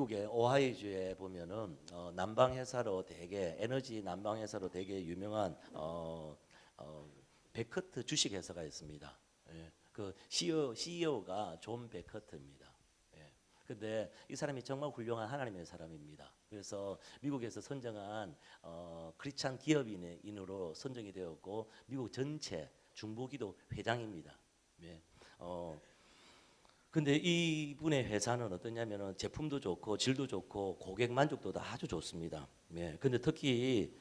미국의 오하이주에 보면은 난방 회사로 되게 에너지 난방 회사로 되게 유명한 베커트 주식 회사가 있습니다. 예, 그 CEO가 존 베커트입니다. 예. 근데 이 사람이 정말 훌륭한 하나님의 사람입니다. 그래서 미국에서 선정한 크리스찬 기업인으로 선정이 되었고 미국 전체 중보기도 회장입니다. 예. 근데 이분의 회사는 어떠냐면은 제품도 좋고 질도 좋고 고객 만족도도 아주 좋습니다. 예. 근데 특히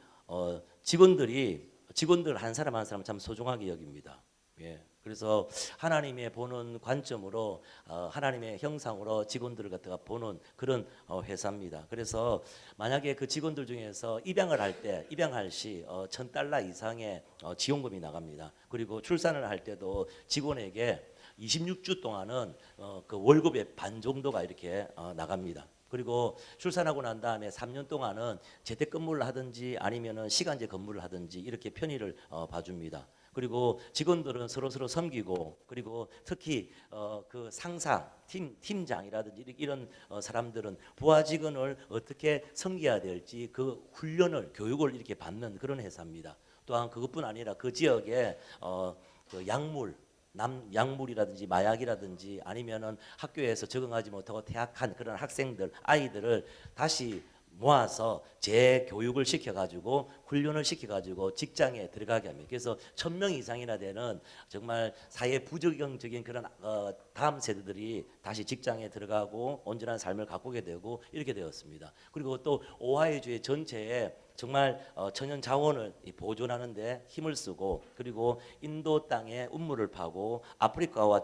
직원들 한 사람 한 사람 참 소중하게 여깁니다. 예. 그래서 하나님의 보는 관점으로 하나님의 형상으로 직원들을 갖다가 보는 그런 회사입니다. 그래서 만약에 그 직원들 중에서 입양할 시 $1,000 이상의 지원금이 나갑니다. 그리고 출산을 할 때도 직원에게 26주 동안은 그 월급의 반 정도가 이렇게 나갑니다. 그리고 출산하고 난 다음에 3년 동안은 재택근무를 하든지 아니면은 시간제 근무를 하든지 이렇게 편의를 봐줍니다. 그리고 직원들은 서로 섬기고 그리고 특히 그 상사, 팀장이라든지 이런 사람들은 부하 직원을 어떻게 섬겨야 될지 그 훈련을 교육을 이렇게 받는 그런 회사입니다. 또한 그것뿐 아니라 그 지역에 그 약물이라든지 마약이라든지 아니면은 학교에서 적응하지 못하고 퇴학한 그런 아이들을 다시 모아서 재교육을 시켜가지고 훈련을 시켜가지고 직장에 들어가게 합니다. 그래서 1,000명 이상이나 되는 정말 사회 부적응적인 그런 다음 세대들이 다시 직장에 들어가고 온전한 삶을 가꾸게 되고 이렇게 되었습니다. 그리고 또 오하이주의 전체에 정말 천연 자원을 보존하는 데 힘을 쓰고 그리고 인도 땅에 운물을 파고 아프리카와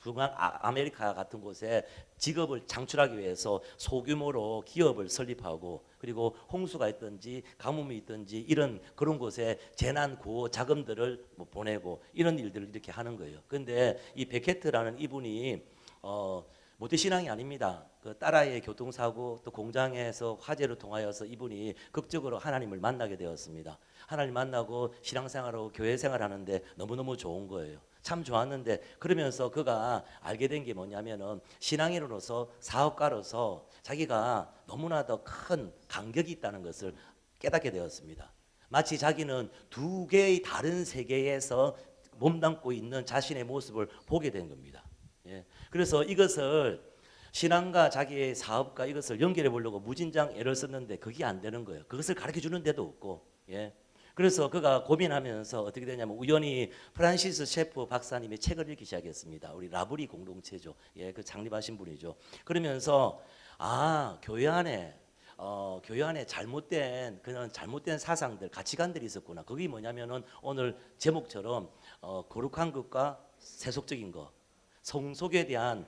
중앙아메리카 같은 곳에 직업을 창출하기 위해서 소규모로 기업을 설립하고 그리고 홍수가 있든지 가뭄이 있든지 이런 그런 곳에 재난 구호 자금들을 보내고 이런 일들을 이렇게 하는 거예요. 그런데 이 베케트라는 이분이 모태신앙이 아닙니다. 그 딸아이의 교통사고 또 공장에서 화재를 통하여서 이분이 극적으로 하나님을 만나게 되었습니다. 하나님 만나고 신앙생활하고 교회생활하는데 너무너무 좋은 거예요. 참 좋았는데 그러면서 그가 알게 된 게 뭐냐면은 신앙인으로서 사업가로서 자기가 너무나도 큰 간격이 있다는 것을 깨닫게 되었습니다. 마치 자기는 두 개의 다른 세계에서 몸담고 있는 자신의 모습을 보게 된 겁니다. 예. 그래서 이것을 신앙과 자기의 사업과 이것을 연결해 보려고 무진장 애를 썼는데 그게 안 되는 거예요. 그것을 가르쳐 주는 데도 없고. 예. 그래서 그가 고민하면서 어떻게 되냐면 우연히 프란시스 셰프 박사님의 책을 읽기 시작했습니다. 우리 라브리 공동체죠. 예, 그 창립하신 분이죠. 그러면서 교회 안에 잘못된 그런 잘못된 사상들, 가치관들이 있었구나. 그게 뭐냐면은 오늘 제목처럼 거룩한 것과 세속적인 것, 성속에 대한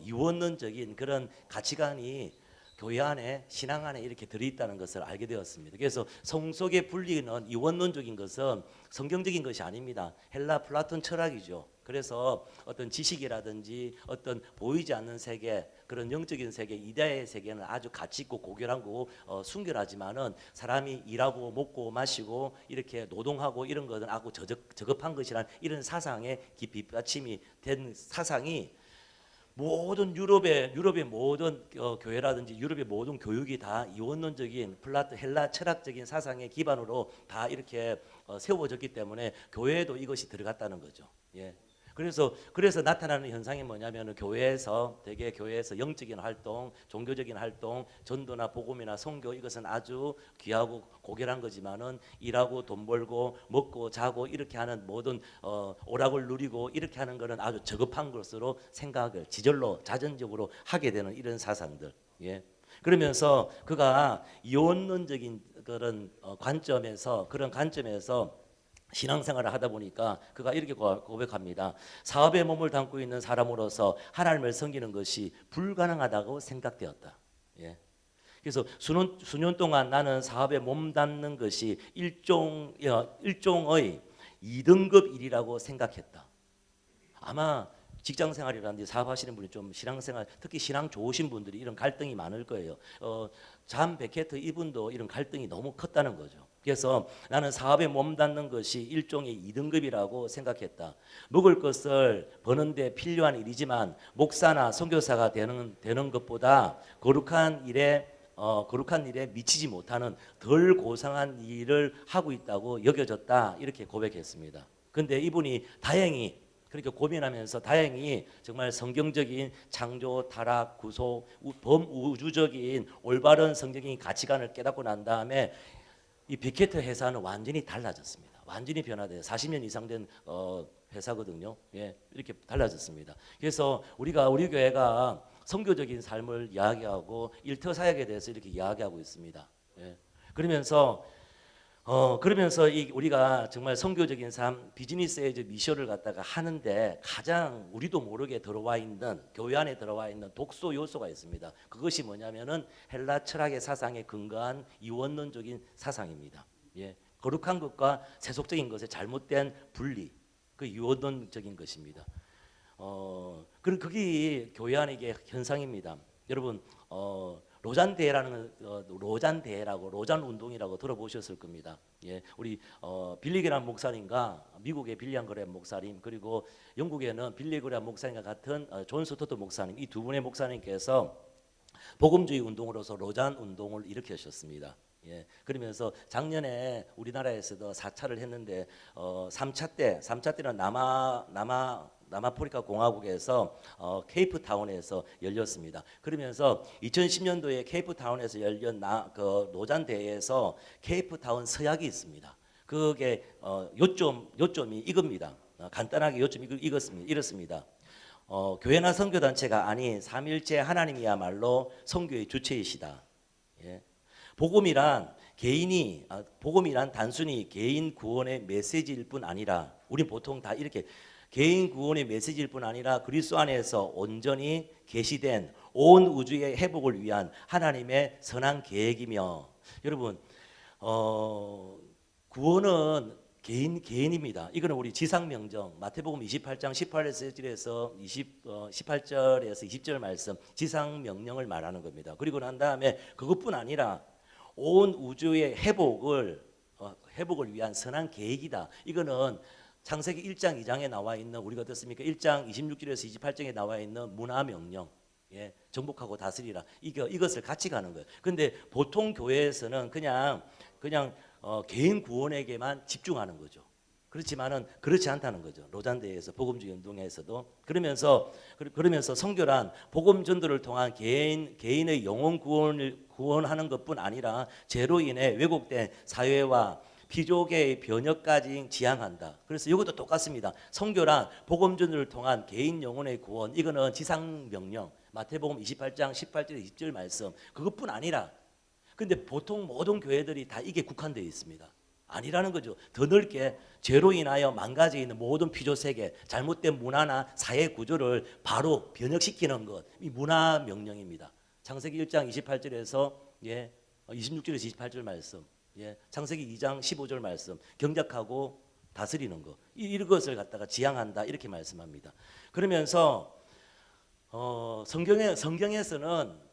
유원론적인 그런 가치관이 교회 안에 신앙 안에 이렇게 들어있다는 것을 알게 되었습니다. 그래서 성속에 불리는 유원론적인 것은 성경적인 것이 아닙니다. 헬라 플라톤 철학이죠. 그래서 어떤 지식이라든지 어떤 보이지 않는 세계 그런 영적인 세계 이데아의 세계는 아주 가치 있고 고결한 거고 순결하지만은 사람이 일하고 먹고 마시고 이렇게 노동하고 이런 것은 아주 저급한 것이란 이런 사상에 깊이 받침이 된 사상이 모든 유럽의 모든 교회라든지 유럽의 모든 교육이 다 이원론적인 헬라 철학적인 사상의 기반으로 다 이렇게 세워졌기 때문에 교회에도 이것이 들어갔다는 거죠. 예. 그래서 나타나는 현상이 뭐냐면 교회에서 영적인 활동, 종교적인 활동, 전도나 복음이나 선교 이것은 아주 귀하고 고결한 거지만은 일하고 돈 벌고 먹고 자고 이렇게 하는 모든 오락을 누리고 이렇게 하는 것은 아주 저급한 것으로 생각을 자전적으로 하게 되는 이런 사상들. 예. 그러면서 그가 이원론적인 그런 관점에서 신앙생활을 하다 보니까 그가 이렇게 고백합니다. 사업에 몸을 담고 있는 사람으로서 하나님을 섬기는 것이 불가능하다고 생각되었다. 예. 그래서 수년 동안 나는 사업에 몸 담는 것이 일종의 2등급 일이라고 생각했다. 아마 직장 생활이라든지 사업하시는 분이 좀 신앙생활, 특히 신앙 좋으신 분들이 이런 갈등이 많을 거예요. 잠 베케트 이분도 이런 갈등이 너무 컸다는 거죠. 그래서 나는 사업에 몸담는 것이 일종의 2등급이라고 생각했다. 먹을 것을 버는데 필요한 일이지만 목사나 선교사가 되는 것보다 거룩한 일에 미치지 못하는 덜 고상한 일을 하고 있다고 여겨졌다. 이렇게 고백했습니다. 근데 이분이 다행히 그렇게 고민하면서 다행히 정말 성경적인 창조, 타락, 구속, 범우주적인 올바른 성경적인 가치관을 깨닫고 난 다음에 이 빅히트 회사는 완전히 달라졌습니다. 완전히 변화돼요. 40년 이상 된 회사거든요. 예, 이렇게 달라졌습니다. 그래서 우리 교회가 선교적인 삶을 이야기하고 일터 사역에 대해서 이렇게 이야기하고 있습니다. 예. 그러면서 우리가 정말 선교적인 삶, 비즈니스 에이즈 미션을 갖다가 하는데 가장 우리도 모르게 들어와 있는 교회 안에 들어와 있는 독소 요소가 있습니다. 그것이 뭐냐면은 헬라 철학의 사상에 근거한 이원론적인 사상입니다. 예. 거룩한 것과 세속적인 것의 잘못된 분리, 그 이원론적인 것입니다. 그게 교회 안의 현상입니다. 여러분, 로잔 대회라는 로잔 운동이라고 들어보셨을 겁니다. 예, 우리 빌리그람 목사님과 미국의 빌리안 그레엄 목사님, 그리고 영국에는 빌리 그레엄 목사님과 같은 존 스토트 목사님, 이 두 분의 목사님께서 복음주의 운동으로서 로잔 운동을 일으키셨습니다. 예, 그러면서 작년에 우리나라에서도 4차를 했는데 3차 때는 남아프리카 공화국에서 케이프타운에서 열렸습니다. 그러면서 2010년도에 케이프타운에서 열린 로잔 대회에서 케이프타운 서약이 있습니다. 그게 요점이 이겁니다. 간단하게 요점이 이렇습니다. 교회나 선교단체가 아닌 삼일째 하나님이야말로 선교의 주체이시다. 예. 복음이란 단순히 개인 구원의 메시지일 뿐 아니라, 우리 보통 다 이렇게 개인 구원의 메시지일 뿐 아니라 그리스도 안에서 온전히 계시된 온 우주의 회복을 위한 하나님의 선한 계획이며, 여러분 구원은 개인입니다. 이거는 우리 지상명령 마태복음 28장 18절에서 20절 말씀 지상명령을 말하는 겁니다. 그리고 난 다음에 그것뿐 아니라 온 우주의 회복을 위한 선한 계획이다. 이거는 창세기 1장 2장에 나와 있는, 우리가 어떻습니까? 1장 26절에서 28장에 나와 있는 문화명령, 예, 정복하고 다스리라. 이것을 같이 가는 거예요. 근데 보통 교회에서는 그냥 개인 구원에게만 집중하는 거죠. 그렇지만은 그렇지 않다는 거죠. 로잔대에서 복음주의 운동에서도 그러면서 선교란 복음 전도를 통한 개인의 영혼 구원하는 것뿐 아니라 죄로 인해 왜곡된 사회와 피조계의 변혁까지 지향한다. 그래서 이것도 똑같습니다. 선교란 복음 전도를 통한 개인 영혼의 구원, 이거는 지상 명령 마태복음 28장 18절 20절 말씀 그것뿐 아니라, 근데 보통 모든 교회들이 다 이게 국한되어 있습니다. 아니라는 거죠. 더 넓게 죄로 인하여 망가져 있는 모든 피조 세계, 잘못된 문화나 사회 구조를 바로 변혁시키는 것, 이 문화 명령입니다. 창세기 1장 28절에서 26절에서 28절 말씀, 창세기 2장 15절 말씀, 경작하고 다스리는 것, 이것을 갖다가 지향한다 이렇게 말씀합니다. 그러면서 성경에서는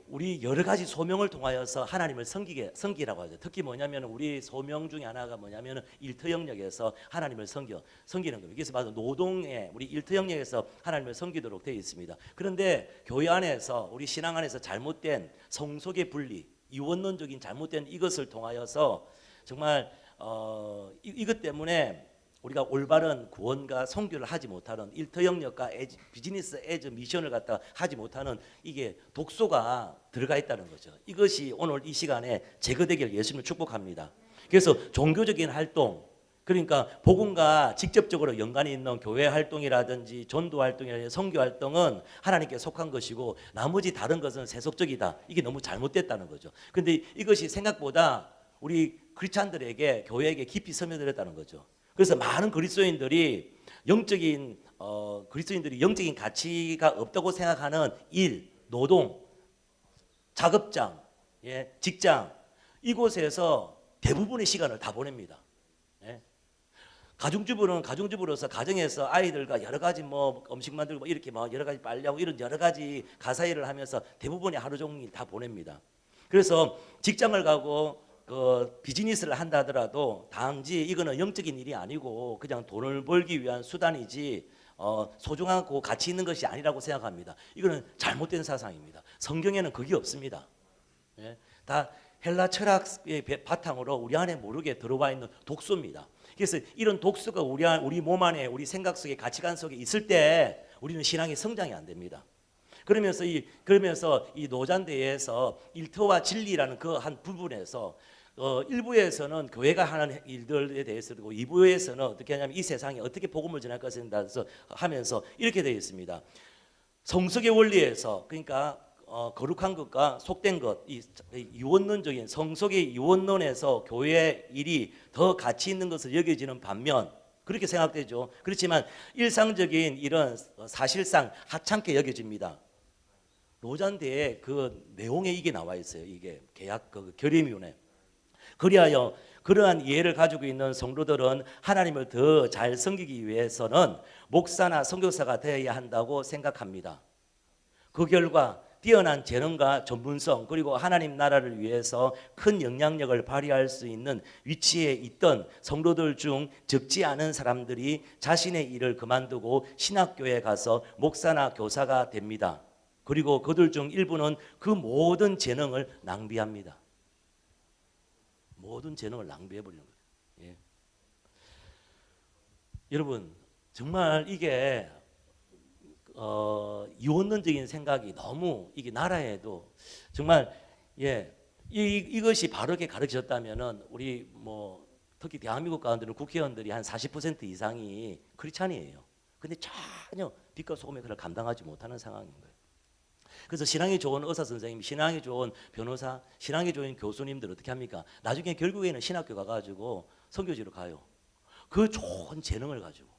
우리 여러 가지 소명을 통하여서 하나님을 섬기라고 하죠. 특히 뭐냐면 우리 소명 중에 하나가 뭐냐면 일터 영역에서 하나님을 섬기는 겁니다. 그래서 바로 노동에 우리 일터 영역에서 하나님을 섬기도록 되어 있습니다. 그런데 교회 안에서 우리 신앙 안에서 잘못된 성속의 분리, 이원론적인 잘못된 이것을 통하여서 정말 이것 때문에 우리가 올바른 구원과 선교를 하지 못하는 일터 영역과 비즈니스 에즈 미션을 갖다 하지 못하는 이게 독소가 들어가 있다는 거죠. 이것이 오늘 이 시간에 제거되기를 예수님을 축복합니다. 그래서 종교적인 활동, 그러니까 복음과 직접적으로 연관이 있는 교회 활동이라든지 전도 활동이라든지 선교 활동은 하나님께 속한 것이고 나머지 다른 것은 세속적이다. 이게 너무 잘못됐다는 거죠. 그런데 이것이 생각보다 우리 크리스찬들에게 교회에게 깊이 스며들었다는 거죠. 그래서 많은 그리스도인들이 영적인 가치가 없다고 생각하는 일, 노동, 작업장, 직장 이곳에서 대부분의 시간을 다 보냅니다. 가정주부는 가정주부로서 가정에서 아이들과 여러 가지 뭐 음식 만들고 뭐 이렇게 뭐 여러 가지 빨래하고 이런 여러 가지 가사 일을 하면서 대부분의 하루 종일 다 보냅니다. 그래서 직장을 가고 그 비즈니스를 한다 하더라도 단지 이거는 영적인 일이 아니고 그냥 돈을 벌기 위한 수단이지 소중하고 가치 있는 것이 아니라고 생각합니다. 이거는 잘못된 사상입니다. 성경에는 그게 없습니다. 예? 다 헬라 철학의 바탕으로 우리 안에 모르게 들어와 있는 독소입니다. 그래서 이런 독소가 우리 몸 안에 우리 생각 속에 가치관 속에 있을 때 우리는 신앙의 성장이 안 됩니다. 그러면서 이 노잔대에서 일터와 진리라는 그 한 부분에서 일부에서는 교회가 하는 일들에 대해서 그리고 2부에서는 어떻게 하냐면 이 세상에 어떻게 복음을 전할 것에 대해서 하면서 이렇게 되어 있습니다. 성석의 원리에서 그러니까 거룩한 것과 속된 것, 이 유언론적인 성속의 유언론에서 교회의 일이 더 가치 있는 것을 여겨지는 반면 그렇게 생각되죠. 그렇지만 일상적인 이런 사실상 하찮게 여겨집니다. 로잔대의 그 내용에 이게 나와 있어요. 이게 계약 그 결의문에. 그리하여 그러한 이해를 가지고 있는 성도들은 하나님을 더 잘 섬기기 위해서는 목사나 선교사가 되어야 한다고 생각합니다. 그 결과 뛰어난 재능과 전문성 그리고 하나님 나라를 위해서 큰 영향력을 발휘할 수 있는 위치에 있던 성도들 중 적지 않은 사람들이 자신의 일을 그만두고 신학교에 가서 목사나 교사가 됩니다. 그리고 그들 중 일부는 그 모든 재능을 낭비합니다. 모든 재능을 낭비해버리는 거예요. 예. 여러분 정말 이게 이원론적인 생각이 너무 이게 나라에도 정말 이것이 바르게 가르쳐졌다면은 우리 뭐 특히 대한민국 가운데는 국회의원들이 한 40% 이상이 크리스찬이에요. 근데 전혀 빛과 소금의 그를 감당하지 못하는 상황인 거예요. 그래서 신앙이 좋은 의사 선생님, 신앙이 좋은 변호사, 신앙이 좋은 교수님들 어떻게 합니까? 나중에 결국에는 신학교 가가지고 선교지로 가요. 그 좋은 재능을 가지고.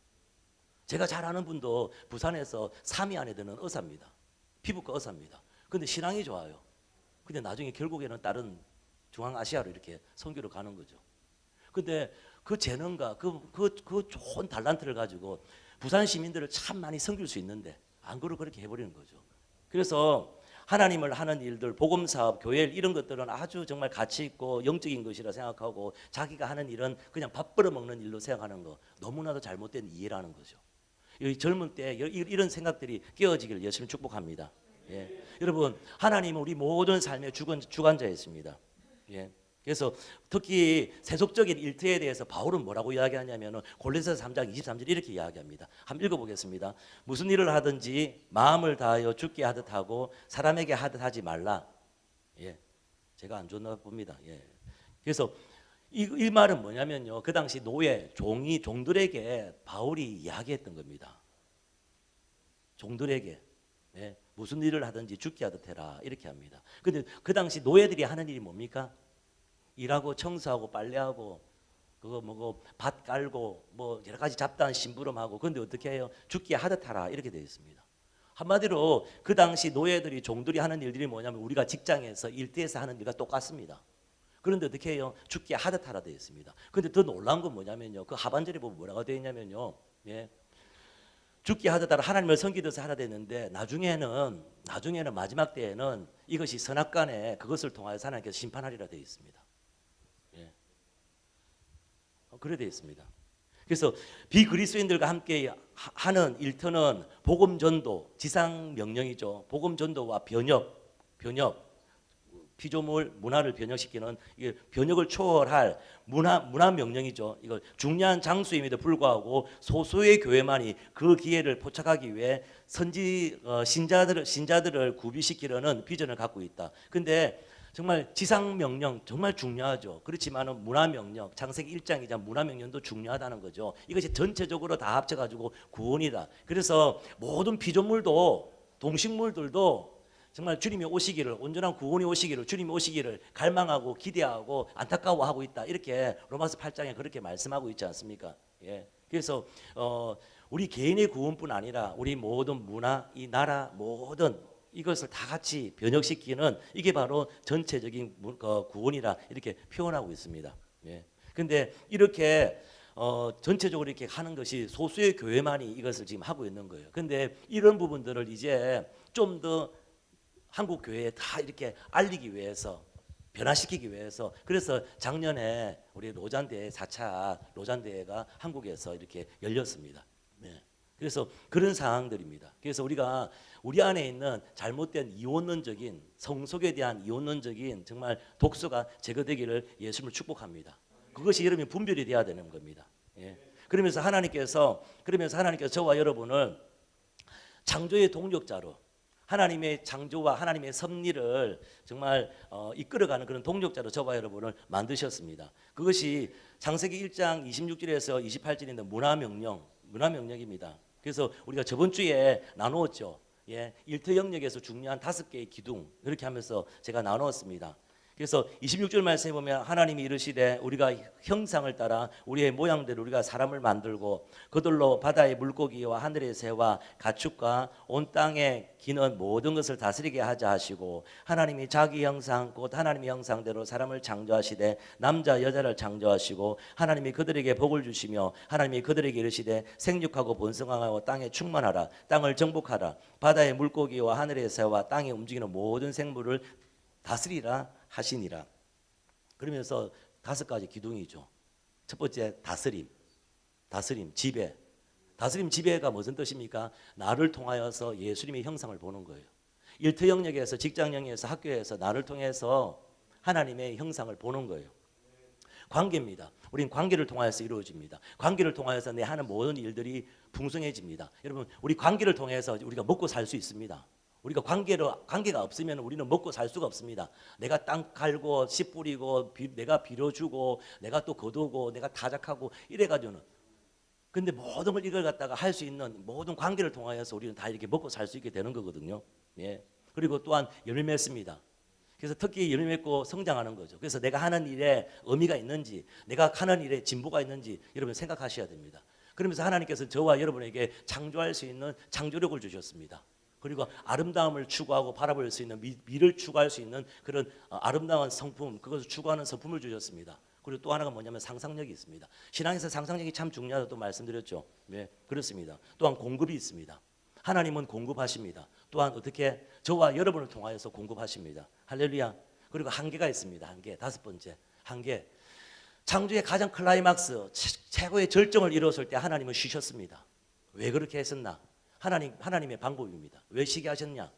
제가 잘 아는 분도 부산에서 3위 안에 드는 의사입니다. 피부과 의사입니다. 근데 신앙이 좋아요. 근데 나중에 결국에는 다른 중앙아시아로 이렇게 선교로 가는 거죠. 근데 그 재능과 그 좋은 달란트를 가지고 부산 시민들을 참 많이 섬길 수 있는데 안 그렇게 해버리는 거죠. 그래서 하나님을 하는 일들, 복음사업, 교회 이런 것들은 아주 정말 가치 있고 영적인 것이라 생각하고 자기가 하는 일은 그냥 밥 벌어먹는 일로 생각하는 거 너무나도 잘못된 이해라는 거죠. 이 젊은 때 이런 생각들이 깨어지기를 열심히 축복합니다. 예. 여러분 하나님은 우리 모든 삶의 주관자였습니다. 예. 그래서 특히 세속적인 일터에 대해서 바울은 뭐라고 이야기하냐면 골로새서 3장 23절 이렇게 이야기합니다. 한번 읽어보겠습니다. 무슨 일을 하든지 마음을 다하여 주께 하듯 하고 사람에게 하듯 하지 말라. 예, 제가 안 좋나 봅니다. 예. 그래서 이 말은 뭐냐면요. 그 당시 노예, 종들에게 바울이 이야기했던 겁니다. 종들에게. 예, 무슨 일을 하든지 주께 하듯 해라. 이렇게 합니다. 근데 그 당시 노예들이 하는 일이 뭡니까? 일하고 청소하고 빨래하고 그거 뭐고 밭 깔고 뭐 여러 가지 잡다한 심부름하고 그런데 어떻게 해요? 죽게 하듯 하라 이렇게 되어 있습니다. 한마디로 그 당시 노예들이 종들이 하는 일들이 뭐냐면 우리가 직장에서 일터에서 하는 일과 똑같습니다. 그런데 어떻게 해요? 죽게 하듯 하라 되어 있습니다. 그런데 더 놀라운 건 뭐냐면요. 그 하반절에 보면 뭐라고 되어 있냐면요. 예. 죽게 하듯 하라 하나님을 섬기듯이 하라 되는데 나중에는 마지막 때에는 이것이 선악간에 그것을 통하여서 하나님께서 심판하리라 되어 있습니다. 그래 되어 있습니다. 그래서 비그리스도인들과 함께 하는 일터는 복음 전도, 지상 명령이죠. 복음 전도와 변혁, 피조물 문화를 변혁시키는 변혁을 초월할 문화 명령이죠. 이거 중요한 장수임에도 불구하고 소수의 교회만이 그 기회를 포착하기 위해 신자들을 구비시키려는 비전을 갖고 있다. 근데 정말 지상명령 정말 중요하죠. 그렇지만은 문화명령, 창세기 1장이자 문화명령도 중요하다는 거죠. 이것이 전체적으로 다 합쳐가지고 구원이다. 그래서 모든 피조물도 동식물들도 정말 주님이 오시기를 온전한 구원이 오시기를 주님이 오시기를 갈망하고 기대하고 안타까워하고 있다. 이렇게 로마서 8장에 그렇게 말씀하고 있지 않습니까? 예. 그래서 우리 개인의 구원뿐 아니라 우리 모든 문화, 이 나라 모든 이것을 다 같이 변혁시키는 이게 바로 전체적인 구원이라 이렇게 표현하고 있습니다. 예. 근데 이렇게 전체적으로 이렇게 하는 것이 소수의 교회만이 이것을 지금 하고 있는 거예요. 근데 이런 부분들을 이제 좀 더 한국 교회에 다 이렇게 알리기 위해서, 변화시키기 위해서, 그래서 작년에 우리 로잔대회 4차 로잔대회가 한국에서 이렇게 열렸습니다. 네. 그래서 그런 상황들입니다. 그래서 우리가 우리 안에 있는 잘못된 이원론적인, 성속에 대한 이원론적인 정말 독소가 제거되기를 예수님을 축복합니다. 그것이 여러분이 분별이 돼야 되는 겁니다. 예. 그러면서 하나님께서 저와 여러분을 창조의 동력자로, 하나님의 창조와 하나님의 섭리를 정말 이끌어가는 그런 동력자로 저와 여러분을 만드셨습니다. 그것이 창세기 1장 26절에서 28절인데 문화명령입니다. 그래서 우리가 저번 주에 나누었죠. 예, 일터 영역에서 중요한 5개의 기둥, 이렇게 하면서 제가 나누었습니다. 그래서 26절 말씀에 보면 하나님이 이르시되 우리가 형상을 따라 우리의 모양대로 우리가 사람을 만들고 그들로 바다의 물고기와 하늘의 새와 가축과 온 땅에 기는 모든 것을 다스리게 하자 하시고, 하나님이 자기 형상 곧 하나님의 형상대로 사람을 창조하시되 남자 여자를 창조하시고, 하나님이 그들에게 복을 주시며 하나님이 그들에게 이르시되 생육하고 번성하고 땅에 충만하라, 땅을 정복하라, 바다의 물고기와 하늘의 새와 땅에 움직이는 모든 생물을 다스리라 하시니라. 그러면서 5가지 기둥이죠. 첫 번째 다스림, 지배. 다스림, 지배가 무슨 뜻입니까? 나를 통하여서 예수님의 형상을 보는 거예요. 일터 영역에서, 직장 영역에서, 학교에서 나를 통해서 하나님의 형상을 보는 거예요. 관계입니다. 우리는 관계를 통하여서 이루어집니다. 관계를 통하여서 내 하는 모든 일들이 풍성해집니다. 여러분, 우리 관계를 통해서 우리가 먹고 살 수 있습니다. 우리가 관계가 없으면 우리는 먹고 살 수가 없습니다. 내가 땅 갈고 씨 뿌리고 내가 빌어주고 내가 또 거두고 내가 타작하고 이래가지고는, 근데 모든 걸 이걸 갖다가 할 수 있는 모든 관계를 통하여서 우리는 다 이렇게 먹고 살 수 있게 되는 거거든요. 예. 그리고 또한 열매 맺습니다. 그래서 특히 열매 맺고 성장하는 거죠. 그래서 내가 하는 일에 의미가 있는지, 내가 하는 일에 진보가 있는지 여러분 생각하셔야 됩니다. 그러면서 하나님께서 저와 여러분에게 창조할 수 있는 창조력을 주셨습니다. 그리고 아름다움을 추구하고 바라볼 수 있는 미를 추구할 수 있는 그런 아름다운 성품, 그것을 추구하는 성품을 주셨습니다. 그리고 또 하나가 뭐냐면 상상력이 있습니다. 신앙에서 상상력이 참 중요하다고 말씀드렸죠. 네, 그렇습니다. 또한 공급이 있습니다. 하나님은 공급하십니다. 또한 어떻게 저와 여러분을 통하여서 공급하십니다. 할렐루야. 그리고 한계가 있습니다. 한계. 5번째 한계. 창조의 가장 클라이막스, 최고의 절정을 이루었을 때 하나님은 쉬셨습니다. 왜 그렇게 했었나? 하나님의 방법입니다. 왜 쉬게 하셨냐?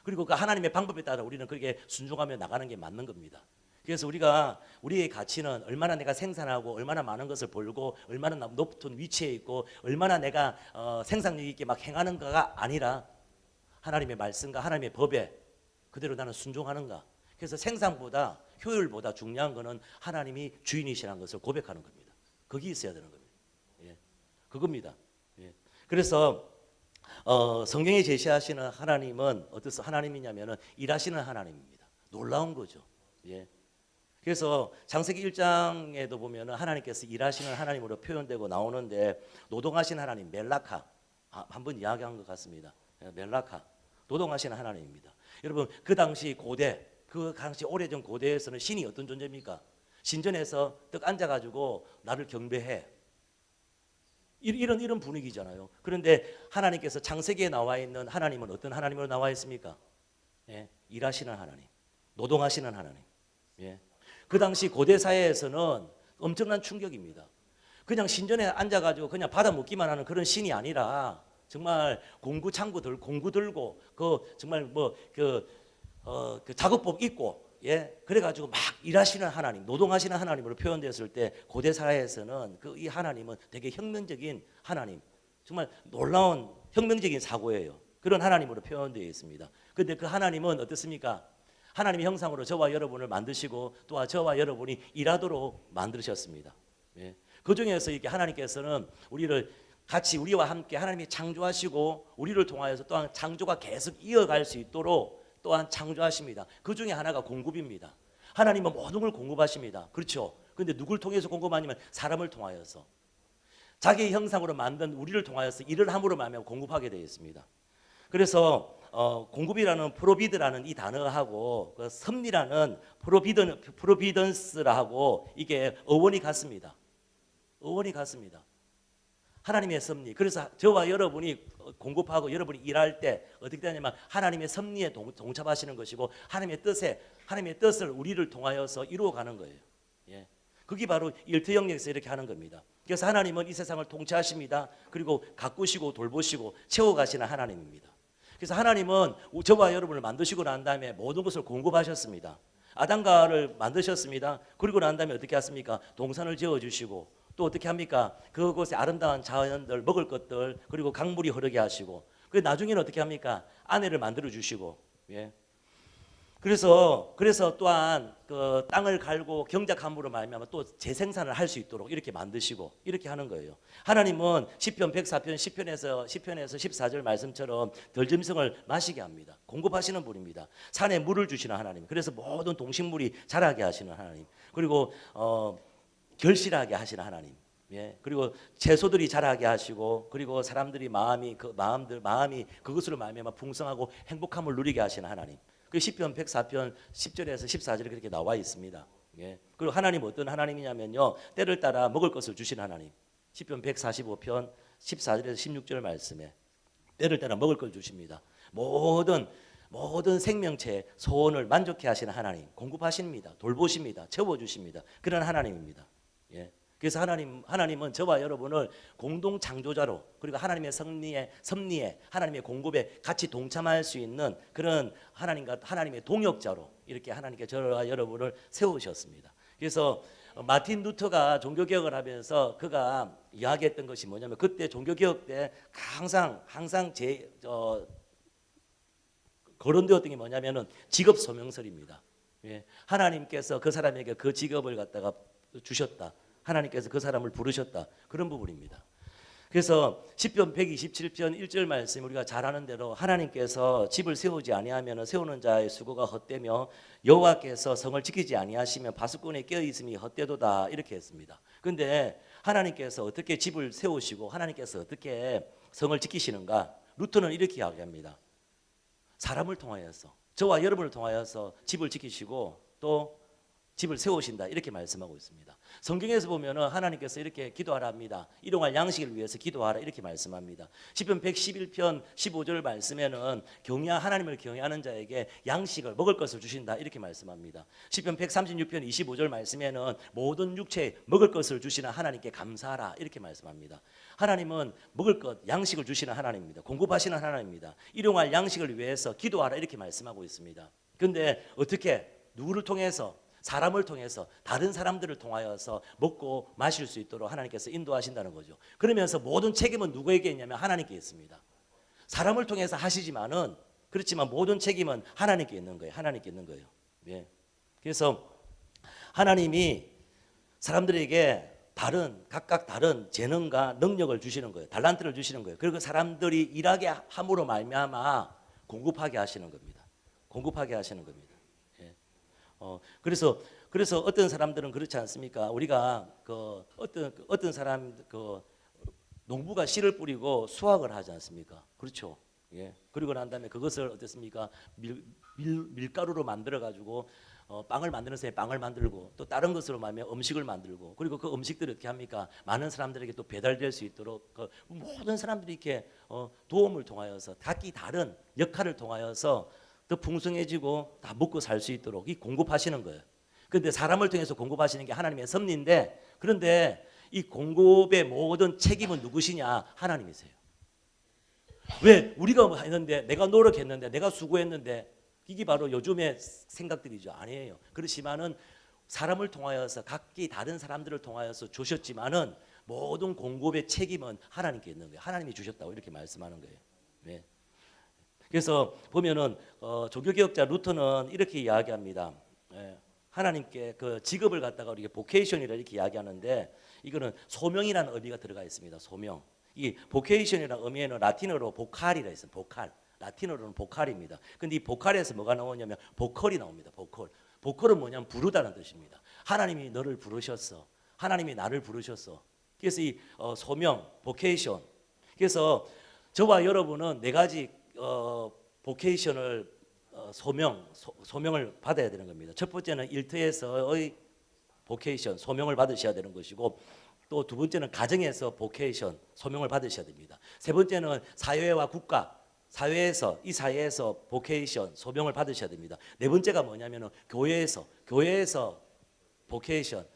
그리고 그 하나님의 방법에 따라 우리는 그렇게 순종하며 나가는 게 맞는 겁니다. 그래서 우리의 가치는 얼마나 내가 생산하고 얼마나 많은 것을 벌고 얼마나 높은 위치에 있고 얼마나 내가 생산력 있게 막 행하는가가 아니라 하나님의 말씀과 하나님의 법에 그대로 나는 순종하는가. 그래서 생산보다 효율보다 중요한 것은 하나님이 주인이시라는 것을 고백하는 겁니다. 거기 있어야 되는 겁니다. 예, 그겁니다. 예. 그래서 성경이 제시하시는 하나님은 어떤 하나님이냐면은 일하시는 하나님입니다. 놀라운 거죠. 예. 그래서 창세기 1장에도 보면은 하나님께서 일하시는 하나님으로 표현되고 나오는데, 노동하시는 하나님 멜라카, 한번 이야기한 것 같습니다. 멜라카, 노동하시는 하나님입니다. 여러분, 그 당시 오래전 고대에서는 신이 어떤 존재입니까? 신전에서 떡 앉아가지고 나를 경배해. 이런 분위기잖아요. 그런데 하나님께서 창세기에 나와 있는 하나님은 어떤 하나님으로 나와 있습니까? 예, 일하시는 하나님, 노동하시는 하나님. 예. 그 당시 고대 사회에서는 엄청난 충격입니다. 그냥 신전에 앉아가지고 그냥 받아먹기만 하는 그런 신이 아니라 정말 공구 들고 정말 그 작업복 입고, 예, 그래가지고 막 일하시는 하나님, 노동하시는 하나님으로 표현되었을 때 고대 사회에서는 이 하나님은 되게 혁명적인 하나님, 정말 놀라운 혁명적인 사고예요. 그런 하나님으로 표현되어 있습니다. 그런데 그 하나님은 어떻습니까? 하나님의 형상으로 저와 여러분을 만드시고 또한 저와 여러분이 일하도록 만드셨습니다. 예. 그 중에서 이렇게 하나님께서는 우리와 함께 하나님이 창조하시고 우리를 통하여서 또한 창조가 계속 이어갈 수 있도록 또한 창조하십니다. 그 중에 하나가 공급입니다. 하나님은 모든 걸 공급하십니다. 그렇죠? 그런데 누굴 통해서 공급하냐면 사람을 통하여서, 자기의 형상으로 만든 우리를 통하여서 일을 함으로 말하면 공급하게 되어 있습니다. 그래서 공급이라는 프로비드라는 이 단어하고 그 섭리라는 프로비던스라하고 이게 어원이 같습니다. 어원이 같습니다. 하나님의 섭리. 그래서 저와 여러분이 공급하고 여러분이 일할 때 어떻게 되냐면 하나님의 섭리에 동참하시는 것이고 하나님의 뜻을 우리를 통하여서 이루어가는 거예요. 예. 그게 바로 일터 영역에서 이렇게 하는 겁니다. 그래서 하나님은 이 세상을 통치하십니다. 그리고 가꾸시고 돌보시고 채워가시는 하나님입니다. 그래서 하나님은 저와 여러분을 만드시고 난 다음에 모든 것을 공급하셨습니다. 아담과를 만드셨습니다. 그리고 난 다음에 어떻게 하십니까? 동산을 지어주시고 또 어떻게 합니까? 그곳에 아름다운 자연들, 먹을 것들, 그리고 강물이 흐르게 하시고, 그 나중에는 어떻게 합니까? 아내를 만들어 주시고, 예. 그래서 또한 그 땅을 갈고 경작함으로 말미암아 또 재생산을 할 수 있도록 이렇게 만드시고 이렇게 하는 거예요. 하나님은 시편 104편 10편에서 14절 말씀처럼 덜짐승을 마시게 합니다. 공급하시는 분입니다. 산에 물을 주시는 하나님. 그래서 모든 동식물이 자라게 하시는 하나님. 그리고 결실하게 하시는 하나님. 예. 그리고 채소들이 자라게 하시고, 그리고 사람들이 마음이 그것으로 말미암아 풍성하고 행복함을 누리게 하시는 하나님. 그 시편 104편 10절에서 14절에 그렇게 나와 있습니다. 예. 그리고 하나님 어떤 하나님이냐면요, 때를 따라 먹을 것을 주시는 하나님. 시편 145편 14절에서 16절 말씀에 때를 따라 먹을 걸 주십니다. 모든 생명체의 소원을 만족해 하시는 하나님, 공급하십니다. 돌보십니다. 채워주십니다. 그런 하나님입니다. 예. 그래서 하나님은 저와 여러분을 공동 창조자로, 그리고 하나님의 섭리에 하나님의 공급에 같이 동참할 수 있는 그런 하나님의 동역자로 이렇게 하나님께 저와 여러분을 세우셨습니다. 그래서 마틴 루터가 종교개혁을 하면서 그가 이야기했던 것이 뭐냐면, 그때 종교개혁 때 항상 거론되었던 게 뭐냐면은 직업 소명설입니다. 예. 하나님께서 그 사람에게 그 직업을 갖다가 주셨다. 하나님께서 그 사람을 부르셨다. 그런 부분입니다. 그래서 시편 127편 1절 말씀 우리가 잘 아는 대로 하나님께서 집을 세우지 아니하면 세우는 자의 수고가 헛되며 여호와께서 성을 지키지 아니하시면 바수꾼의 깨어 있음이 헛되도다, 이렇게 했습니다. 그런데 하나님께서 어떻게 집을 세우시고 하나님께서 어떻게 성을 지키시는가? 루터는 이렇게 이야기합니다. 사람을 통하여서, 저와 여러분을 통하여서 집을 지키시고 또 집을 세우신다, 이렇게 말씀하고 있습니다. 성경에서 보면은 하나님께서 이렇게 기도하라 합니다. 일용할 양식을 위해서 기도하라, 이렇게 말씀합니다. 시편 111편 15절 말씀에는 하나님을 경외하는 자에게 양식을 먹을 것을 주신다, 이렇게 말씀합니다. 시편 136편 25절 말씀에는 모든 육체에 먹을 것을 주시는 하나님께 감사하라, 이렇게 말씀합니다. 하나님은 먹을 것, 양식을 주시는 하나님입니다. 공급하시는 하나님입니다. 일용할 양식을 위해서 기도하라, 이렇게 말씀하고 있습니다. 그런데 어떻게, 누구를 통해서? 사람을 통해서, 다른 사람들을 통하여서 먹고 마실 수 있도록 하나님께서 인도하신다는 거죠. 그러면서 모든 책임은 누구에게 있냐면 하나님께 있습니다. 사람을 통해서 하시지만은, 그렇지만 모든 책임은 하나님께 있는 거예요. 하나님께 있는 거예요. 예. 그래서 하나님이 사람들에게 각각 다른 재능과 능력을 주시는 거예요. 달란트를 주시는 거예요. 그리고 사람들이 일하게 함으로 말미암아 공급하게 하시는 겁니다. 공급하게 하시는 겁니다. 그래서 어떤 사람들은 그렇지 않습니까? 우리가 어떤 사람 농부가 씨를 뿌리고 수확을 하지 않습니까? 그렇죠. 예. 그리고 난 다음에 그것을 어떻습니까? 밀가루로 만들어 가지고 빵을 만드는 사람이 빵을 만들고, 또 다른 것으로 말하면 음식을 만들고, 그리고 그 음식들을 어떻게 합니까? 많은 사람들에게 또 배달될 수 있도록 모든 사람들이 이렇게 도움을 통하여서 각기 다른 역할을 통하여서 더 풍성해지고 다 먹고 살 수 있도록 공급하시는 거예요. 그런데 사람을 통해서 공급하시는 게 하나님의 섭리인데, 그런데 이 공급의 모든 책임은 누구시냐? 하나님이세요. 왜? 우리가 했는데, 내가 노력했는데, 내가 수고했는데, 이게 바로 요즘의 생각들이죠. 아니에요. 그렇지만은 사람을 통하여서, 각기 다른 사람들을 통하여서 주셨지만은 모든 공급의 책임은 하나님께 있는 거예요. 하나님이 주셨다고 이렇게 말씀하는 거예요. 네. 그래서 보면은 종교개혁자 루터는 이렇게 이야기합니다. 예, 하나님께 그 직업을 갖다가 우리가 보케이션이라 이렇게 이야기하는데, 이거는 소명이라는 의미가 들어가 있습니다. 소명. 이 보케이션이라는 의미에는 라틴어로 보칼이라 있어요. 보칼. 라틴어로는 보칼입니다. 근데 이 보칼에서 뭐가 나오냐면 보컬이 나옵니다. 보컬. 보컬은 뭐냐면 부르다는 뜻입니다. 하나님이 너를 부르셨어. 하나님이 나를 부르셨어. 그래서 이 소명, 보케이션. 그래서 저와 여러분은 네 가지 보케이션을 소명을 받아야 되는 겁니다. 첫 번째는 일터에서의 보케이션, 소명을 받으셔야 되는 것이고, 또 두 번째는 가정에서 보케이션 소명을 받으셔야 됩니다. 세 번째는 사회와 국가, 이 사회에서 보케이션 소명을 받으셔야 됩니다. 네 번째가 뭐냐면은 교회에서 보케이션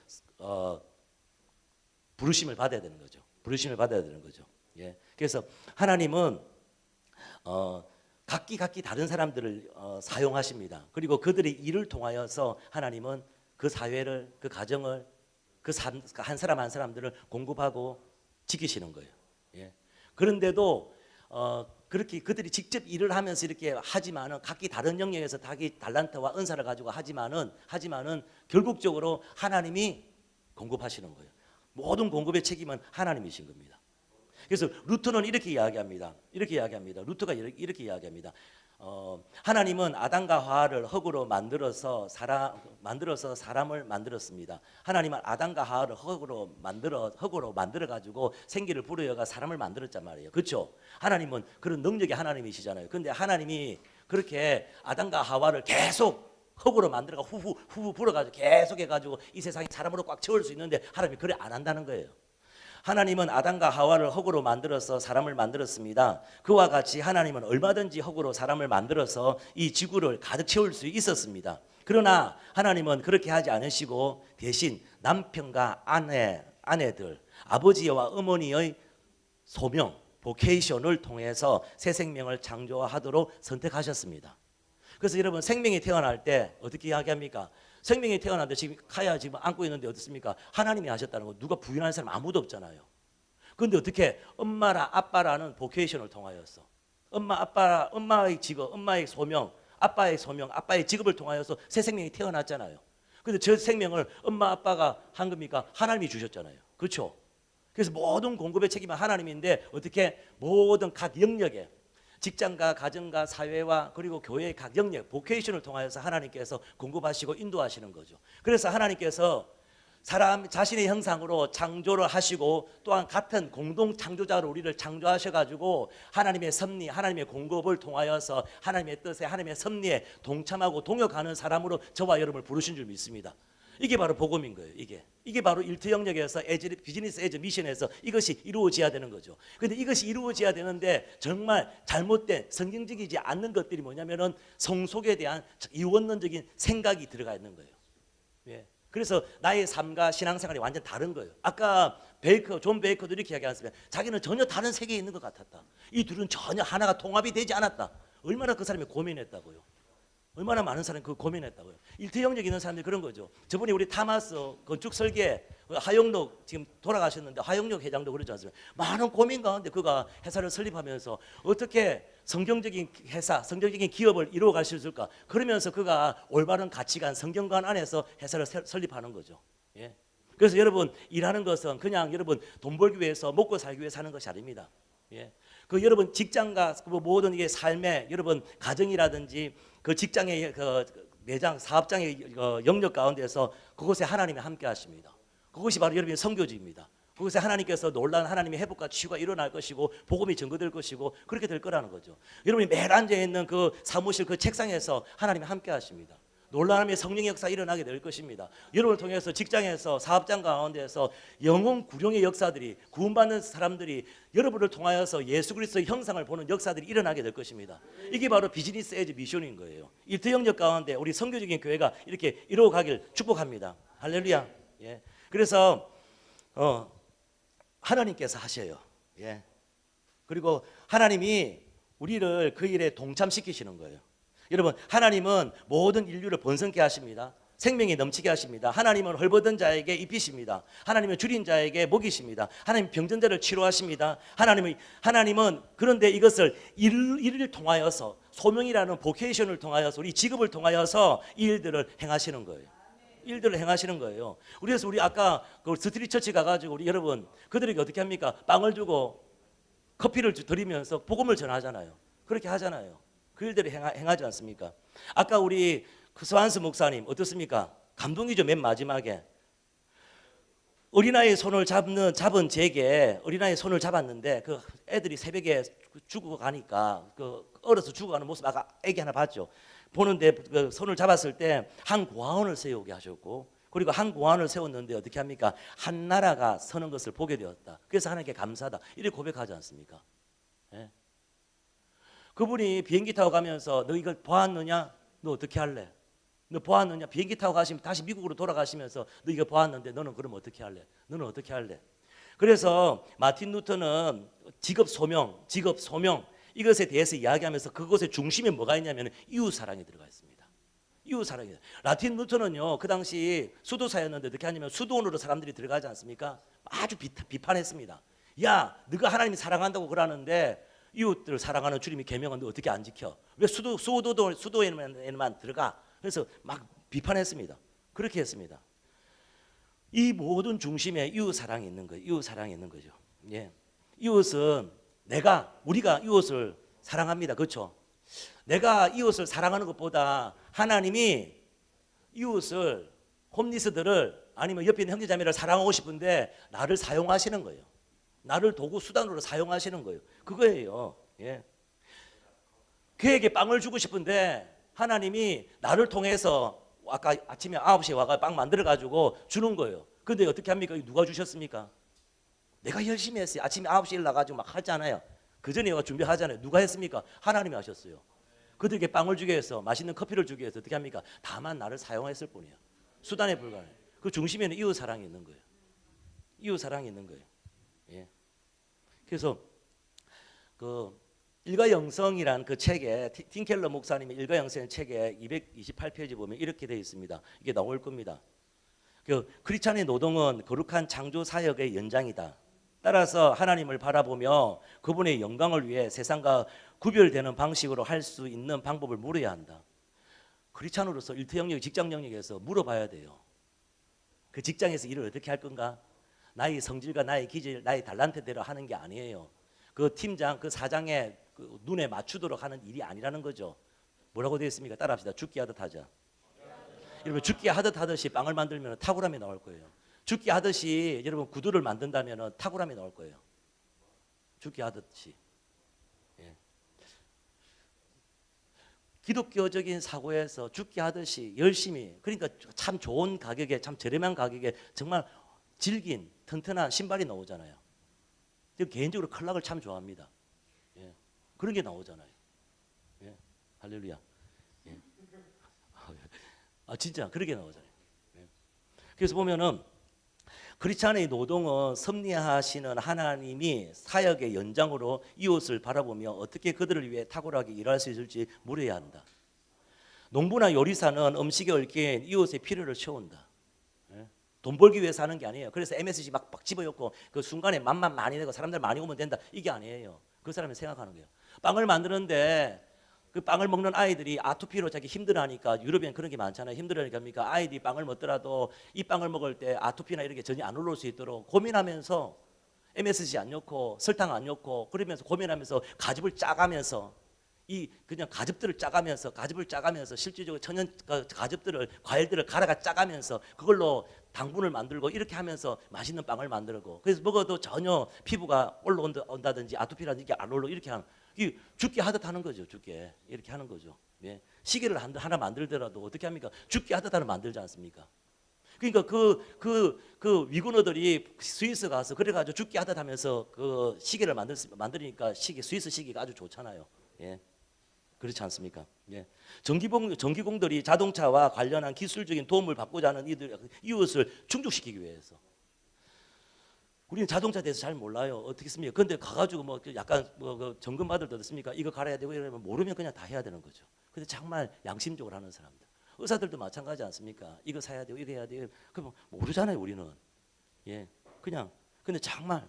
부르심을 받아야 되는 거죠. 부르심을 받아야 되는 거죠. 예. 그래서 하나님은 각기 다른 사람들을 사용하십니다. 그리고 그들의 일을 통하여서 하나님은 그 사회를, 그 가정을, 한 사람 한 사람들을 공급하고 지키시는 거예요. 예. 그런데도 그렇게 그들이 직접 일을 하면서 이렇게 하지만은 각기 다른 영역에서 자기 달란트와 은사를 가지고 하지만은 결국적으로 하나님이 공급하시는 거예요. 모든 공급의 책임은 하나님이신 겁니다. 그래서 루터는 이렇게 이야기합니다. 루터가 이렇게 이야기합니다. 하나님은 아담과 하와를 흙으로 만들어서 사람을 만들었습니다. 하나님은 아담과 하와를 흙으로 만들어 가지고 생기를 불어여가 사람을 만들었단 말이에요. 그렇죠? 하나님은 그런 능력이 하나님이시잖아요. 근데 하나님이 그렇게 아담과 하와를 계속 흙으로 만들어가 후후 불어가지고 계속 해가지고 이 세상에 사람으로 꽉 채울 수 있는데 하나님이 그래 안 한다는 거예요. 하나님은 아담과 하와를 흙으로 만들어서 사람을 만들었습니다. 그와 같이 하나님은 얼마든지 흙으로 사람을 만들어서 이 지구를 가득 채울 수 있었습니다. 그러나 하나님은 그렇게 하지 않으시고 대신 남편과 아내들, 아버지와 어머니의 소명, 보케이션을 통해서 새 생명을 창조하도록 선택하셨습니다. 그래서 여러분 생명이 태어날 때 어떻게 이야기합니까? 생명이 태어났는데 지금 카야 지금 안고 있는데 어떻습니까? 하나님이 하셨다는 거 누가 부인하는 사람 아무도 없잖아요. 그런데 어떻게 엄마라 아빠라는 보케이션을 통하여서 엄마의 직업, 엄마의 소명, 아빠의 직업을 통하여서 새 생명이 태어났잖아요. 그런데 저 생명을 엄마 아빠가 한 겁니까? 하나님이 주셨잖아요. 그렇죠? 그래서 모든 공급의 책임은 하나님인데 어떻게 모든 각 영역에 직장과 가정과 사회와 그리고 교회의 각 영역, 보케이션을 통하여서 하나님께서 공급하시고 인도하시는 거죠. 그래서 하나님께서 사람 자신의 형상으로 창조를 하시고 또한 같은 공동 창조자로 우리를 창조하셔가지고 하나님의 섭리, 하나님의 공급을 통하여서 하나님의 뜻에, 하나님의 섭리에 동참하고 동역하는 사람으로 저와 여러분을 부르신 줄 믿습니다. 이게 바로 복음인 거예요. 이게 바로 일트 영역에서 비즈니스 에즈 미션에서 이것이 이루어져야 되는 거죠. 그런데 이것이 이루어져야 되는데 정말 잘못된 성경적이지 않는 것들이 뭐냐면은 성속에 대한 이원론적인 생각이 들어가 있는 거예요. 예. 그래서 나의 삶과 신앙생활이 완전 다른 거예요. 아까 존 베이커도 이렇게 이야기했습니다. 자기는 전혀 다른 세계에 있는 것 같았다. 이 둘은 전혀 하나가 통합이 되지 않았다. 얼마나 그 사람이 고민했다고요. 얼마나 많은 사람이 그 고민했다고요. 일트 영역에 있는 사람들이 그런 거죠. 저번에 우리 타마스 건축 설계 하영록 지금 돌아가셨는데 하영록 회장도 그러지 않습니까? 많은 고민 가운데 그가 회사를 설립하면서 어떻게 성경적인 회사, 성경적인 기업을 이루어 갈 수 있을까? 그러면서 그가 올바른 가치관, 성경관 안에서 회사를 설립하는 거죠. 예. 그래서 여러분 일하는 것은 그냥 여러분 돈 벌기 위해서 먹고 살기 위해 사는 것이 아닙니다. 예. 그 여러분 직장과 모든 이게 삶의 여러분 가정이라든지 그 직장의 그 매장 사업장의 영역 가운데서 그곳에 하나님이 함께 하십니다. 그것이 바로 여러분의 선교지입니다. 그곳에 하나님께서 놀라운 하나님의 회복과 치유가 일어날 것이고 복음이 증거될 것이고 그렇게 될 거라는 거죠. 여러분이 매일 앉아 있는 그 사무실 그 책상에서 하나님이 함께 하십니다. 놀라움의 성령의 역사 일어나게 될 것입니다. 여러분을 통해서 직장에서 사업장 가운데서 영혼 구령의 역사들이 구원받는 사람들이 여러분을 통하여서 예수 그리스도의 형상을 보는 역사들이 일어나게 될 것입니다. 이게 바로 비즈니스 에즈 미션인 거예요. 일트 영역 가운데 우리 선교적인 교회가 이렇게 이루어가길 축복합니다. 할렐루야. 예. 그래서 하나님께서 하셔요. 예. 그리고 하나님이 우리를 그 일에 동참시키시는 거예요. 여러분 하나님은 모든 인류를 번성케 하십니다. 생명이 넘치게 하십니다. 하나님은 헐벗은 자에게 입히십니다. 하나님은 줄인 자에게 먹이십니다. 하나님 병든 자를 치료하십니다. 하나님은 그런데 이것을 일을 통하여서 소명이라는 보케이션을 통하여서 우리 직업을 통하여서 이 일들을 행하시는 거예요. 일들을 행하시는 거예요. 그래서 우리 아까 그 스트리트 처치 가가지고 우리 여러분 그들에게 어떻게 합니까? 빵을 주고 커피를 드리면서 복음을 전하잖아요. 그렇게 하잖아요. 그 일들을 행하지 않습니까? 아까 우리 스완스 목사님 어떻습니까? 감동이죠. 맨 마지막에 어린아이 손을 잡은 제게 어린아이 손을 잡았는데 그 애들이 새벽에 죽어가니까 그 얼어서 죽어가는 모습 아까 애기 하나 봤죠. 보는데 그 손을 잡았을 때 한 고아원을 세우게 하셨고 그리고 한 공안을 세웠는데 어떻게 합니까? 한 나라가 서는 것을 보게 되었다. 그래서 하나님께 감사하다. 이렇게 고백하지 않습니까? 예. 그분이 비행기 타고 가면서 너 이걸 보았느냐? 너 어떻게 할래? 너 보았느냐? 비행기 타고 가시면 다시 미국으로 돌아가시면서 너 이거 보았는데 너는 그럼 어떻게 할래? 너는 어떻게 할래? 그래서 마틴 루터는 직업 소명 이것에 대해서 이야기하면서 그것의 중심에 뭐가 있냐면 이웃 사랑이 들어가 있습니다. 이웃 사랑이. 라틴 루터는요 그 당시 수도사였는데 어떻게 하냐면 수도원으로 사람들이 들어가지 않습니까? 아주 비판했습니다. 야, 네가 하나님이 사랑한다고 그러는데 이웃들을 사랑하는 주님이 계명은 너 어떻게 안 지켜? 왜 수도에만 들어가? 그래서 막 비판했습니다. 그렇게 했습니다. 이 모든 중심에 이웃 사랑이 있는 거예요. 이웃 사랑이 있는 거죠. 예. 이웃은 우리가 이웃을 사랑합니다. 그렇죠? 내가 이웃을 사랑하는 것보다 하나님이 이웃을 홈리스들을 아니면 옆에 있는 형제자매를 사랑하고 싶은데 나를 사용하시는 거예요. 나를 도구 수단으로 사용하시는 거예요. 그거예요. 예. 그에게 빵을 주고 싶은데 하나님이 나를 통해서 아까 아침에 9시에 와가 빵 만들어 가지고 주는 거예요. 근데 어떻게 합니까? 누가 주셨습니까? 내가 열심히 했어요. 아침에 9시에 일어나가지고 막 하잖아요. 그 전에 내가 준비하잖아요. 누가 했습니까? 하나님이 하셨어요. 그들에게 빵을 주기 위해서 맛있는 커피를 주기 위해서 어떻게 합니까? 다만 나를 사용했을 뿐이에요. 수단에 불과해. 그 중심에는 이웃 사랑이 있는 거예요. 이웃 사랑이 있는 거예요. 예. 그래서 그 일가영성이란 그 책에 틴켈러 목사님의 일가영성 책에 228페이지 보면 이렇게 되어 있습니다. 이게 나올 겁니다. 그 크리스찬의 노동은 거룩한 창조 사역의 연장이다. 따라서 하나님을 바라보며 그분의 영광을 위해 세상과 구별되는 방식으로 할 수 있는 방법을 물어야 한다. 크리스찬으로서 일터 영역, 직장 영역에서 물어봐야 돼요. 그 직장에서 일을 어떻게 할 건가? 나의 성질과 나의 기질, 나의 달란트대로 하는 게 아니에요. 그 팀장, 그 사장의 그 눈에 맞추도록 하는 일이 아니라는 거죠. 뭐라고 되어 있습니까? 따라합시다. 죽기 하듯 하자. 여러분 죽기 하듯 하듯이 빵을 만들면 탁월함이 나올 거예요. 죽기 하듯이 여러분 구두를 만든다면 탁월함이 나올 거예요. 죽기 하듯이. 예. 기독교적인 사고에서 죽기 하듯이 열심히 그러니까 참 좋은 가격에 참 저렴한 가격에 정말 질긴 튼튼한 신발이 나오잖아요. 개인적으로 클락을 참 좋아합니다. 예. 그런 게 나오잖아요. 예. 할렐루야. 예. 아 진짜 그렇게 나오잖아요. 예. 그래서 보면은 크리스찬의 노동은 섭리하시는 하나님이 사역의 연장으로 이웃을 바라보며 어떻게 그들을 위해 탁월하게 일할 수 있을지 물어야 한다. 농부나 요리사는 음식에 얽힌 이웃의 필요를 채운다. 돈 벌기 위해서 하는 게 아니에요. 그래서 MSG 막 집어넣고 그 순간에 맛만 많이 내고 사람들 많이 오면 된다. 이게 아니에요. 그 사람이 생각하는 거예요. 빵을 만드는데 그 빵을 먹는 아이들이 아토피로 자기 힘들어하니까 유럽엔 그런 게 많잖아요. 힘들어하니까 합니까? 아이들이 빵을 먹더라도 이 빵을 먹을 때 아토피나 이런 게 전혀 안 올라올 수 있도록 고민하면서 MSG 안 넣고 설탕 안 넣고 그러면서 고민하면서 가집을 짜가면서 그냥 가집들을 짜가면서 실질적으로 천연 가집들을 과일들을 갈아가 짜가면서 그걸로 당분을 만들고 이렇게 하면서 맛있는 빵을 만들고 그래서 먹어도 전혀 피부가 올라온다든지 아토피라든지 이게 안 올라 이렇게 하는 죽게 하듯 하는 거죠. 죽게 이렇게 하는 거죠. 예. 시계를 하나 만들더라도 어떻게 합니까? 죽게 하듯 하나 만들지 않습니까? 그러니까 그 위군어들이 스위스 가서 그래가지고 죽게 하듯 하면서 그 시계를 만드니까 스위스 시계가 아주 좋잖아요. 예. 그렇지 않습니까? 예. 전기공들이 자동차와 관련한 기술적인 도움을 받고자 하는 이웃을 충족시키기 위해서. 우리는 자동차에 대해서 잘 몰라요. 어떻게 씁니까? 근데 가가지고 뭐 약간 뭐 점검 받을 때 어떻습니까? 이거 갈아야 되고 이러면 모르면 그냥 다 해야 되는 거죠. 근데 정말 양심적으로 하는 사람들. 의사들도 마찬가지 않습니까? 이거 사야 되고 이거 해야 되고 그럼 모르잖아요. 우리는. 예. 그냥 근데 정말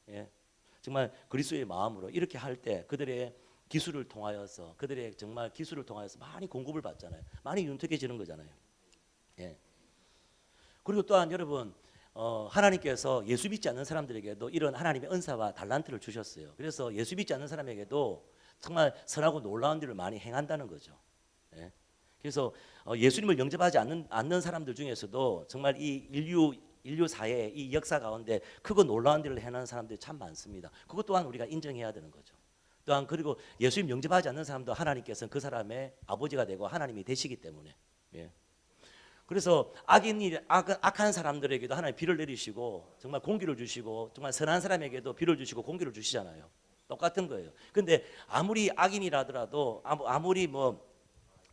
예. 정말 그리스도의 마음으로 이렇게 할 때 그들의 기술을 통하여서 많이 공급을 받잖아요. 많이 윤택해지는 거잖아요. 예. 그리고 또한 여러분 하나님께서 예수 믿지 않는 사람들에게도 이런 하나님의 은사와 달란트를 주셨어요. 그래서 예수 믿지 않는 사람에게도 정말 선하고 놀라운 일을 많이 행한다는 거죠. 예. 그래서 예수님을 영접하지 않는 사람들 중에서도 정말 이 인류사의 이 역사 가운데 크고 놀라운 일을 행하는 사람들이 참 많습니다. 그것 또한 우리가 인정해야 되는 거죠. 또한 그리고 예수님 영접하지 않는 사람도 하나님께서는 그 사람의 아버지가 되고 하나님이 되시기 때문에 예. 그래서 악한 사람들에게도 하나님 비를 내리시고 정말 공기를 주시고 정말 선한 사람에게도 비를 주시고 공기를 주시잖아요. 똑같은 거예요. 근데 아무리 악인이라 하더라도 아무리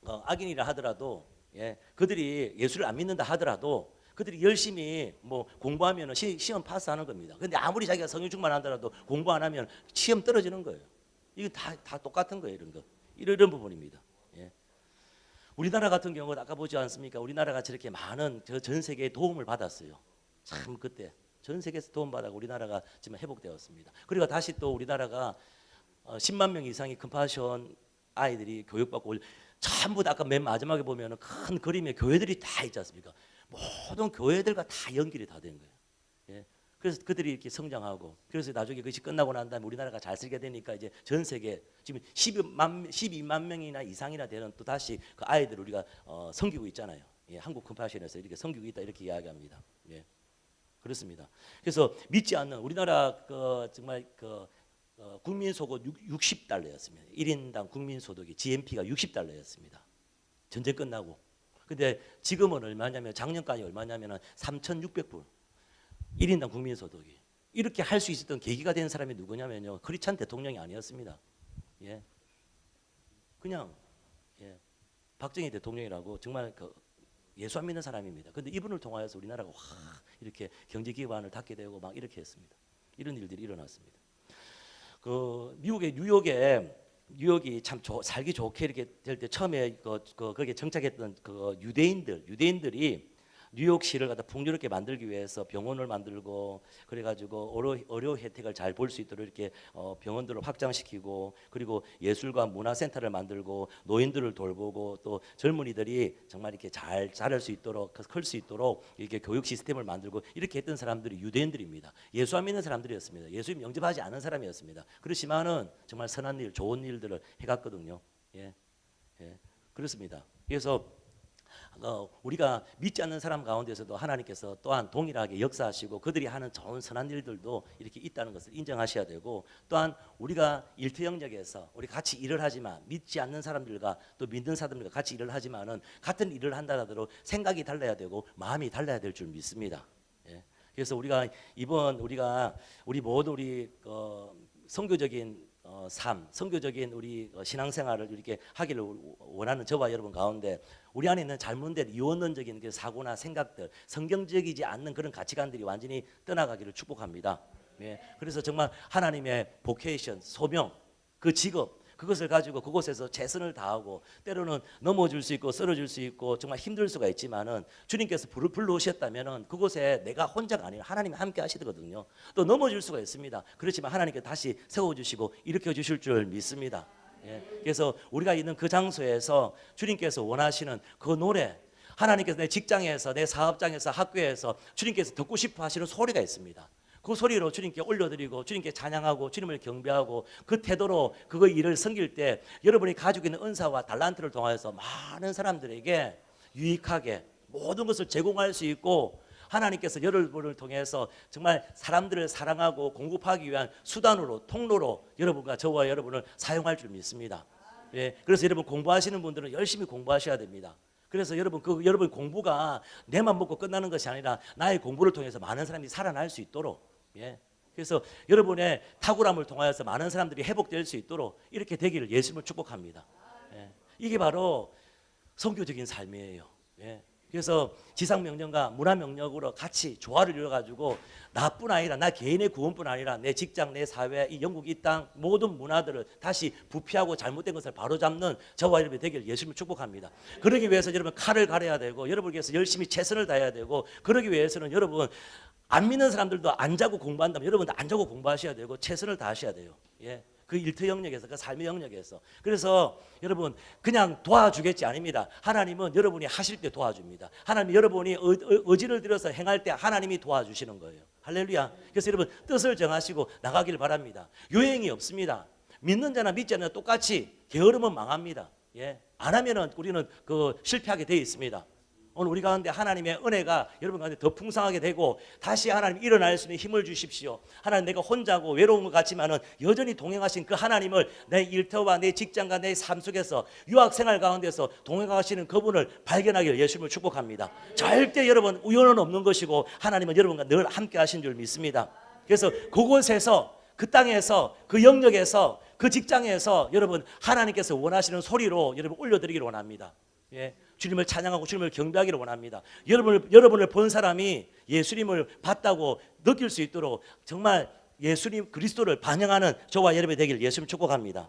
악인이라 하더라도 그들이 예수를 안 믿는다 하더라도 그들이 열심히 공부하면 시험 파스하는 겁니다. 근데 아무리 자기가 성령 충만하더라도 공부 안 하면 시험 떨어지는 거예요. 이거 다 똑같은 거예요. 이런 부분입니다. 우리나라 같은 경우는 아까 보지 않습니까? 우리나라가 저렇게 많은 전 세계의 도움을 받았어요. 참 그때 전 세계에서 도움받아 우리나라가 지금 회복되었습니다. 그리고 다시 또 우리나라가 10만 명 이상의 컴파션 아이들이 교육받고 전부 다 아까 맨 마지막에 보면 큰 그림에 교회들이 다 있지 않습니까? 모든 교회들과 다 연결이 다 된 거예요. 그래서 그들이 이렇게 성장하고 그래서 나중에 그것이 끝나고 난 다음에 우리나라가 잘 살게 되니까 이제 전 세계 지금 12만 명이나 이상이나 되는 또 다시 그 아이들을 우리가 섬기고 있잖아요. 한국 컴파션에서 이렇게 섬기고 있다 이렇게 이야기합니다. 그렇습니다. 그래서 믿지 않는 우리나라 정말 국민 소득 60달러였습니다. 1인당 국민 소득이 GNP가 60달러였습니다. 전쟁 끝나고. 근데 지금은 얼마냐면 작년까지 얼마냐면 3,600불. 1인당 국민 소득이. 이렇게 할 수 있었던 계기가 된 사람이 누구냐면요. 크리스찬 대통령이 아니었습니다. 그냥 박정희 대통령이라고 정말 예수 안 믿는 사람입니다. 근데 이분을 통하여서 우리나라가 이렇게 경제 기반을 닫게 되고 막 이렇게 했습니다. 이런 일들이 일어났습니다. 미국의 뉴욕이 참 살기 좋게 이렇게 될 때 처음에 거기에 정착했던 유대인들이 뉴욕시를 갖다 풍요롭게 만들기 위해서 병원을 만들고 그래가지고 의료 혜택을 잘 볼 수 있도록 이렇게 병원들을 확장시키고 그리고 예술과 문화센터를 만들고 노인들을 돌보고 또 젊은이들이 정말 이렇게 잘 자랄 수 있도록 클 수 있도록 이렇게 교육 시스템을 만들고 이렇게 했던 사람들이 유대인들입니다. 예수 안 믿는 사람들이었습니다. 예수 영접하지 않은 사람이었습니다. 그렇지만은 정말 선한 일, 좋은 일들을 해갔거든요. 그렇습니다. 그래서 우리가 믿지 않는 사람 가운데서도 하나님께서 또한 동일하게 역사하시고 그들이 하는 좋은 선한 일들도 이렇게 있다는 것을 인정하셔야 되고 또한 우리가 일터 영역에서 우리 같이 일을 하지만 믿지 않는 사람들과 또 믿는 사람들과 같이 일을 하지만은 같은 일을 한다 하더라도 생각이 달라야 되고 마음이 달라야 될 줄 믿습니다. 그래서 우리 모두 선교적인 삶, 선교적인 우리 신앙생활을 이렇게 하기를 원하는 저와 여러분 가운데 우리 안에 있는 잘못된 이원론적인 그 사고나 생각들, 성경적이지 않는 그런 가치관들이 완전히 떠나가기를 축복합니다. 그래서 정말 하나님의 보케이션, 소명, 그 직업 그것을 가지고 그곳에서 최선을 다하고 때로는 넘어질 수 있고 쓰러질 수 있고 정말 힘들 수가 있지만은 주님께서 불러오셨다면은 그곳에 내가 혼자가 아니라 하나님이 함께 하시거든요. 또 넘어질 수가 있습니다. 그렇지만 하나님께서 다시 세워주시고 일으켜 주실 줄 믿습니다. 그래서 우리가 있는 그 장소에서 주님께서 원하시는 그 노래 하나님께서 내 직장에서 내 사업장에서 학교에서 주님께서 듣고 싶어 하시는 소리가 있습니다. 그 소리로 주님께 올려드리고 주님께 찬양하고 주님을 경배하고 그 태도로 그거 일을 섬길 때 여러분이 가지고 있는 은사와 달란트를 통하여서 많은 사람들에게 유익하게 모든 것을 제공할 수 있고 하나님께서 여러분을 통해서 정말 사람들을 사랑하고 공급하기 위한 수단으로 통로로 여러분과 저와 여러분을 사용할 줄 믿습니다. 그래서 여러분 공부하시는 분들은 열심히 공부하셔야 됩니다. 그래서 여러분 여러분 공부가 내만 먹고 끝나는 것이 아니라 나의 공부를 통해서 많은 사람이 살아날 수 있도록 그래서 여러분의 탁월함을 통하여서 많은 사람들이 회복될 수 있도록 이렇게 되기를 예수님을 축복합니다. 이게 바로 선교적인 삶이에요. 그래서 지상명령과 문화명령으로 같이 조화를 이루어가지고 나뿐 아니라 나 개인의 구원뿐 아니라 내 직장, 내 사회, 이 영국 이 땅 모든 문화들을 다시 부패하고 잘못된 것을 바로잡는 저와 여러분이 되기를 예수님을 축복합니다. 그러기 위해서 여러분 칼을 갈아야 되고 여러분께서 열심히 최선을 다해야 되고 그러기 위해서는 여러분 안 믿는 사람들도 안 자고 공부한다면 여러분도 안 자고 공부하셔야 되고 최선을 다하셔야 돼요. 그 일터 영역에서 그 삶의 영역에서 그래서 여러분 그냥 도와주겠지 아닙니다. 하나님은 여러분이 하실 때 도와줍니다. 하나님이 여러분이 의지를 들여서 행할 때 하나님이 도와주시는 거예요. 할렐루야. 그래서 여러분 뜻을 정하시고 나가기를 바랍니다. 요행이 없습니다. 믿는 자나 믿지 않는 자 똑같이 게으르면 망합니다. 안 하면은 우리는 실패하게 되어 있습니다. 오늘 우리 가운데 하나님의 은혜가 여러분 가운데 더 풍성하게 되고 다시 하나님 일어날 수 있는 힘을 주십시오. 하나님, 내가 혼자고 외로운 것 같지만은 여전히 동행하신 그 하나님을 내 일터와 내 직장과 내 삶 속에서 유학 생활 가운데서 동행하시는 그분을 발견하기를 예수님을 축복합니다. 절대 여러분 우연은 없는 것이고 하나님은 여러분과 늘 함께 하신 줄 믿습니다. 그래서 그곳에서, 그 땅에서, 그 영역에서, 그 직장에서 여러분 하나님께서 원하시는 소리로 여러분 올려드리기를 원합니다. 예, 주님을 찬양하고 주님을 경배하기를 원합니다. 여러분을 본 사람이 예수님을 봤다고 느낄 수 있도록 정말 예수님 그리스도를 반영하는 저와 여러분이 되길 예수님 축복합니다.